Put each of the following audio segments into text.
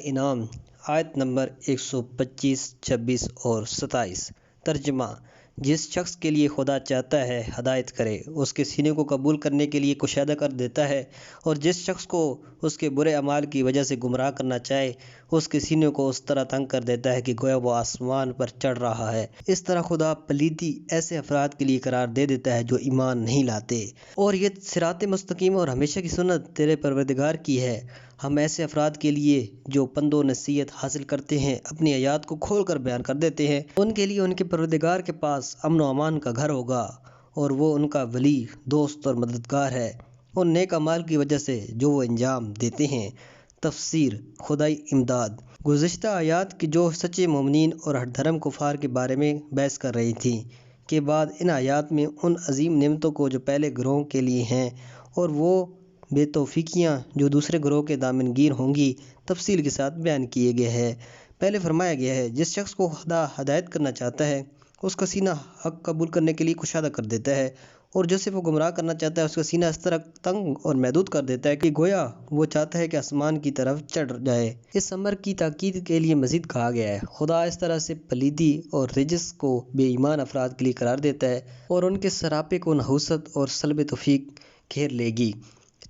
انعام آیت نمبر 125، 26 اور 27۔ ترجمہ: جس شخص کے لیے خدا چاہتا ہے ہدایت کرے، اس کے سینے کو قبول کرنے کے لیے کشادہ کر دیتا ہے، اور جس شخص کو اس کے برے اعمال کی وجہ سے گمراہ کرنا چاہے، اس کے سینے کو اس طرح تنگ کر دیتا ہے کہ گویا وہ آسمان پر چڑھ رہا ہے۔ اس طرح خدا پلیتی ایسے افراد کے لیے قرار دے دیتا ہے جو ایمان نہیں لاتے، اور یہ صراط مستقیم اور ہمیشہ کی سنت تیرے پروردگار کی ہے۔ ہم ایسے افراد کے لیے جو پند و نصیحت حاصل کرتے ہیں اپنی آیات کو کھول کر بیان کر دیتے ہیں۔ ان کے لیے ان کے پروردگار کے پاس امن و امان کا گھر ہوگا، اور وہ ان کا ولی، دوست اور مددگار ہے، ان نیک اعمال کی وجہ سے جو وہ انجام دیتے ہیں۔ تفسیر: خدائی امداد۔ گزشتہ آیات کی جو سچے مومنین اور ہٹ دھرم کفار کے بارے میں بحث کر رہی تھیں کے بعد ان آیات میں ان عظیم نعمتوں کو جو پہلے گروہوں کے لیے ہیں اور وہ بے توفیقیاں جو دوسرے گروہ کے دامنگیر ہوں گی تفصیل کے ساتھ بیان کیے گئے ہیں۔ پہلے فرمایا گیا ہے جس شخص کو خدا ہدایت کرنا چاہتا ہے اس کا سینہ حق قبول کرنے کے لیے کشادہ کر دیتا ہے، اور جسے وہ گمراہ کرنا چاہتا ہے اس کا سینہ اس طرح تنگ اور محدود کر دیتا ہے کہ گویا وہ چاہتا ہے کہ آسمان کی طرف چڑھ جائے۔ اس امر کی تاکید کے لیے مزید کہا گیا ہے خدا اس طرح سے پلیدی اور رجس کو بے ایمان افراد کے لیے قرار دیتا ہے اور ان کے سراپے کو نحوست اور سلب توفیق گھیر لے گی۔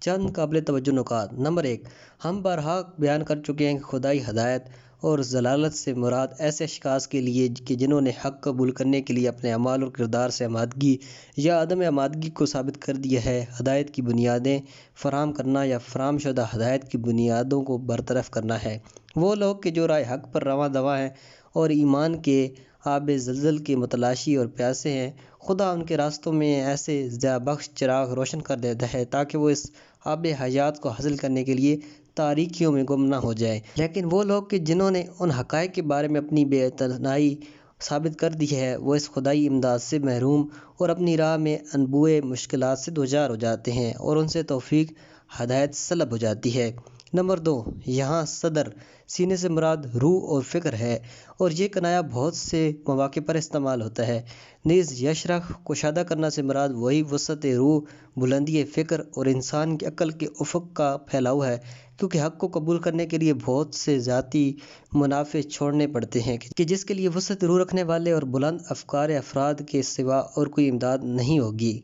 چند قابل توجہ نکات۔ نمبر 1، ہم بارہا بیان کر چکے ہیں کہ خدائی ہدایت اور ضلالت سے مراد ایسے اشخاص کے لیے کہ جنہوں نے حق قبول کرنے کے لیے اپنے اعمال اور کردار سے آمادگی یا عدم آمادگی کو ثابت کر دیا ہے۔ ہدایت کی بنیادیں فراہم کرنا یا فراہم شدہ ہدایت کی بنیادوں کو برطرف کرنا ہے۔ وہ لوگ کہ جو راہ حق پر رواں دواں ہیں اور ایمان کے آب زلزل کے متلاشی اور پیاسے ہیں، خدا ان کے راستوں میں ایسے ضیاء بخش چراغ روشن کر دیتا ہے تاکہ وہ اس آب حیات کو حاصل کرنے کے لیے تاریکیوں میں گم نہ ہو جائیں۔ لیکن وہ لوگ کہ جنہوں نے ان حقائق کے بارے میں اپنی بے اعتنائی ثابت کر دی ہے، وہ اس خدائی امداد سے محروم اور اپنی راہ میں انبوئے مشکلات سے دوچار ہو جاتے ہیں اور ان سے توفیق ہدایت سلب ہو جاتی ہے۔ نمبر 2، یہاں صدر سینے سے مراد روح اور فکر ہے، اور یہ کنایا بہت سے مواقع پر استعمال ہوتا ہے۔ نیز یشرح کشادہ کرنا سے مراد وہی وسعت روح، بلندی فکر اور انسان کی عقل کے افق کا پھیلاؤ ہے، کیونکہ حق کو قبول کرنے کے لیے بہت سے ذاتی منافع چھوڑنے پڑتے ہیں کہ جس کے لیے وسعت روح رکھنے والے اور بلند افکار افراد کے سوا اور کوئی امداد نہیں ہوگی۔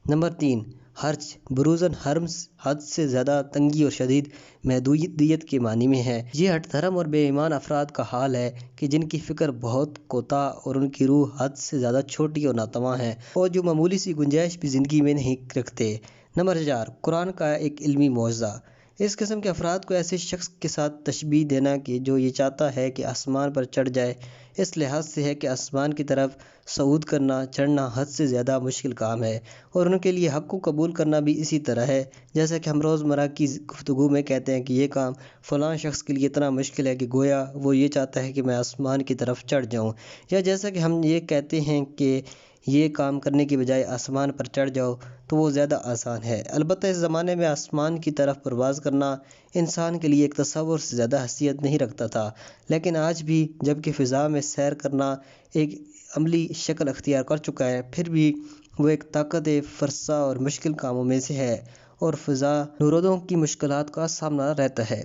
نمبر 3، حرج بروزاً حرم حد سے زیادہ تنگی اور شدید محدودیت کے معنی میں ہے۔ یہ ہٹ دھرم اور بے ایمان افراد کا حال ہے کہ جن کی فکر بہت کوتاہ اور ان کی روح حد سے زیادہ چھوٹی اور ناتواں ہے، اور جو معمولی سی گنجائش بھی زندگی میں نہیں رکھتے۔ نمبر 4، قرآن کا ایک علمی معجزہ۔ اس قسم کے افراد کو ایسے شخص کے ساتھ تشبیہ دینا کہ جو یہ چاہتا ہے کہ آسمان پر چڑھ جائے، اس لحاظ سے ہے کہ آسمان کی طرف صعود کرنا، چڑھنا حد سے زیادہ مشکل کام ہے، اور ان کے لیے حق کو قبول کرنا بھی اسی طرح ہے جیسا کہ ہم روزمرہ کی گفتگو میں کہتے ہیں کہ یہ کام فلاں شخص کے لیے اتنا مشکل ہے کہ گویا وہ یہ چاہتا ہے کہ میں آسمان کی طرف چڑھ جاؤں، یا جیسا کہ ہم یہ کہتے ہیں کہ یہ کام کرنے کی بجائے آسمان پر چڑھ جاؤ تو وہ زیادہ آسان ہے۔ البتہ اس زمانے میں آسمان کی طرف پرواز کرنا انسان کے لیے ایک تصور سے زیادہ حیثیت نہیں رکھتا تھا، لیکن آج بھی جبکہ فضا میں سیر کرنا ایک عملی شکل اختیار کر چکا ہے، پھر بھی وہ ایک طاقت فرسا اور مشکل کاموں میں سے ہے، اور فضا نورودوں کی مشکلات کا سامنا رہتا ہے۔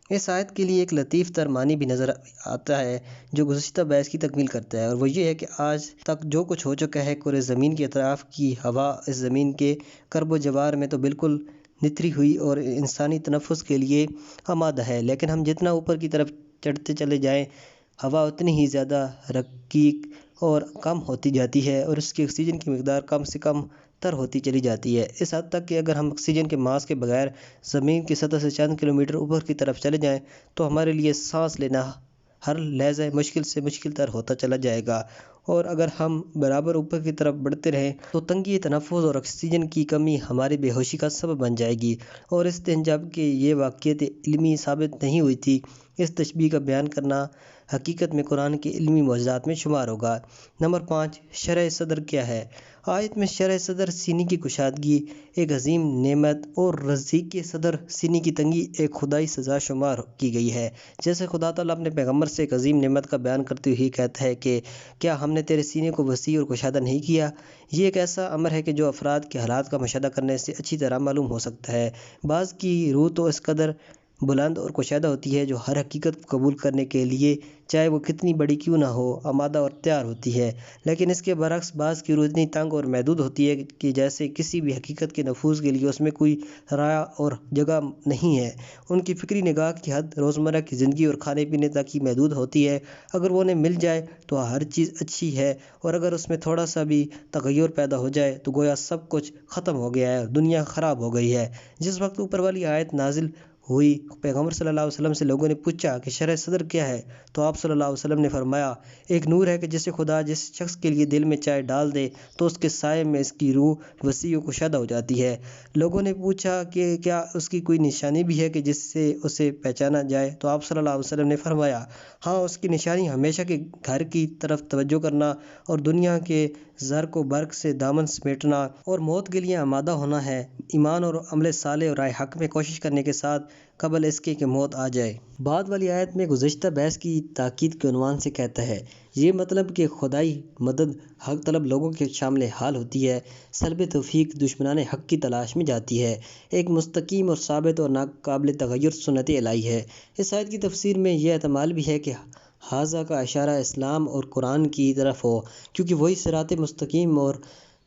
اس آیت کے لیے ایک لطیف تر معنی بھی نظر آتا ہے جو گزشتہ بحث کی تکمیل کرتا ہے، اور وہ یہ ہے کہ آج تک جو کچھ ہو چکا ہے، کرۂ زمین کے اطراف کی ہوا اس زمین کے کرب و جوار میں تو بالکل نتری ہوئی اور انسانی تنفس کے لیے آمادہ ہے، لیکن ہم جتنا اوپر کی طرف چڑھتے چلے جائیں ہوا اتنی ہی زیادہ رقیق اور کم ہوتی جاتی ہے، اور اس کی آکسیجن کی مقدار کم سے کم تر ہوتی چلی جاتی ہے، اس حد تک کہ اگر ہم آکسیجن کے ماسک کے بغیر زمین کی سطح سے چند کلومیٹر اوپر کی طرف چلے جائیں تو ہمارے لیے سانس لینا ہر لحظہ مشکل سے مشکل تر ہوتا چلا جائے گا، اور اگر ہم برابر اوپر کی طرف بڑھتے رہیں تو تنگی تنفس اور آکسیجن کی کمی ہماری بے ہوشی کا سبب بن جائے گی، اور اس دن جب کہ یہ واقعیت علمی ثابت نہیں ہوئی تھی، اس تشبیہ کا بیان کرنا حقیقت میں قرآن کے علمی معجزات میں شمار ہوگا۔ نمبر 5، شرح صدر کیا ہے؟ آیت میں شرح صدر سینے کی کشادگی ایک عظیم نعمت اور رزیق صدر سینے کی تنگی ایک خدائی سزا شمار کی گئی ہے، جیسے خدا تعالیٰ اپنے پیغمبر سے ایک عظیم نعمت کا بیان کرتے ہوئے کہتا ہے کہ کیا ہم نے تیرے سینے کو وسیع اور کشادہ نہیں کیا؟ یہ ایک ایسا امر ہے کہ جو افراد کے حالات کا مشاہدہ کرنے سے اچھی طرح معلوم ہو سکتا ہے۔ بعض کی روح تو اس قدر بلند اور کشادہ ہوتی ہے، جو ہر حقیقت کو قبول کرنے کے لیے چاہے وہ کتنی بڑی کیوں نہ ہو آمادہ اور تیار ہوتی ہے۔ لیکن اس کے برعکس بعض کی روح اتنی تنگ اور محدود ہوتی ہے کہ جیسے کسی بھی حقیقت کے نفوذ کے لیے اس میں کوئی رائے اور جگہ نہیں ہے۔ ان کی فکری نگاہ کی حد روزمرہ کی زندگی اور کھانے پینے تک ہی محدود ہوتی ہے۔ اگر وہ انہیں مل جائے تو ہر چیز اچھی ہے، اور اگر اس میں تھوڑا سا بھی تغیر پیدا ہو جائے تو گویا سب کچھ ختم ہو گیا ہے اور دنیا خراب ہو گئی ہے۔ جس وقت اوپر والی آیت نازل ہوئی، پیغمبر صلی اللہ علیہ وسلم سے لوگوں نے پوچھا کہ شرح صدر کیا ہے، تو آپ صلی اللہ علیہ وسلم نے فرمایا، ایک نور ہے کہ جسے خدا جس شخص کے لیے دل میں چاہے ڈال دے تو اس کے سائے میں اس کی روح وسیع و کشادہ ہو جاتی ہے۔ لوگوں نے پوچھا کہ کیا اس کی کوئی نشانی بھی ہے کہ جس سے اسے پہچانا جائے، تو آپ صلی اللہ علیہ وسلم نے فرمایا، ہاں، اس کی نشانی ہمیشہ کے گھر کی طرف توجہ کرنا اور دنیا کے زر کو برق سے دامن سمیٹنا اور موت کے لیے آمادہ ہونا ہے، ایمان اور عمل صالح اور رائے حق میں کوشش کرنے کے ساتھ قبل اس کے کہ موت آ جائے۔ بعد والی آیت میں گزشتہ بحث کی تاکید کے عنوان سے کہتا ہے، یہ مطلب کہ خدائی مدد حق طلب لوگوں کے شامل حال ہوتی ہے، سلب توفیق دشمنان حق کی تلاش میں جاتی ہے، ایک مستقیم اور ثابت اور ناقابل تغیر سنت الہی ہے۔ اس آیت کی تفسیر میں یہ احتمال بھی ہے کہ ھذا کا اشارہ اسلام اور قرآن کی طرف ہو، کیونکہ وہی صراط مستقیم اور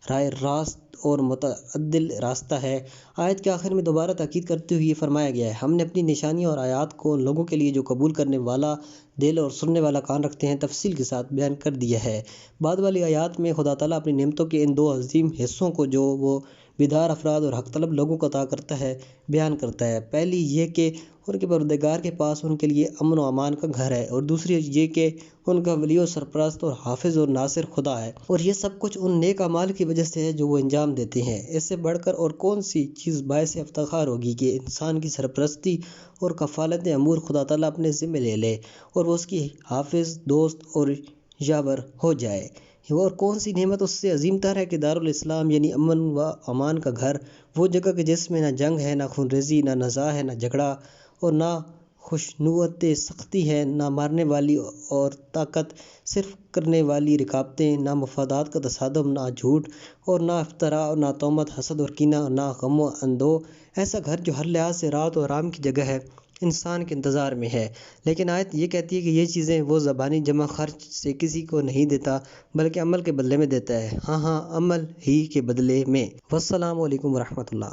راہ راست اور متعدل راستہ ہے۔ آیت کے آخر میں دوبارہ تاکید کرتے ہوئے یہ فرمایا گیا ہے، ہم نے اپنی نشانیوں اور آیات کو ان لوگوں کے لیے جو قبول کرنے والا دل اور سننے والا کان رکھتے ہیں تفصیل کے ساتھ بیان کر دیا ہے۔ بعد والی آیات میں خدا تعالیٰ اپنی نعمتوں کے ان دو عظیم حصوں کو جو وہ بیدار افراد اور حق طلب لوگوں کو عطا کرتا ہے بیان کرتا ہے۔ پہلی یہ کہ ان کے پروردگار کے پاس ان کے لیے امن و امان کا گھر ہے، اور دوسری یہ کہ ان کا ولی و سرپرست اور حافظ اور ناصر خدا ہے، اور یہ سب کچھ ان نیک اعمال کی وجہ سے ہے جو وہ انجام دیتے ہیں۔ اس سے بڑھ کر اور کون سی چیز باعث افتخار ہوگی کہ انسان کی سرپرستی اور کفالت امور خدا تعالیٰ اپنے ذمہ لے لے اور وہ اس کی حافظ، دوست اور یاور ہو جائے۔ اور کون سی نعمت اس سے عظیم تر ہے کہ دارالاسلام یعنی امن و امان کا گھر، وہ جگہ کہ جس میں نہ جنگ ہے، نہ خون ریزی، نہ نزاع ہے، نہ جھگڑا، اور نہ خشونت سختی ہے، نہ مارنے والی اور طاقت صرف کرنے والی رکاوٹیں، نہ مفادات کا تصادم، نہ جھوٹ اور نہ افتراء، اور نہ تہمت، حسد اور کینہ، اور نہ غم و اندوہ۔ ایسا گھر جو ہر لحاظ سے راحت و آرام کی جگہ ہے، انسان کے انتظار میں ہے۔ لیکن آیت یہ کہتی ہے کہ یہ چیزیں وہ زبانی جمع خرچ سے کسی کو نہیں دیتا، بلکہ عمل کے بدلے میں دیتا ہے۔ ہاں، عمل ہی کے بدلے میں۔ والسلام علیکم ورحمۃ اللہ۔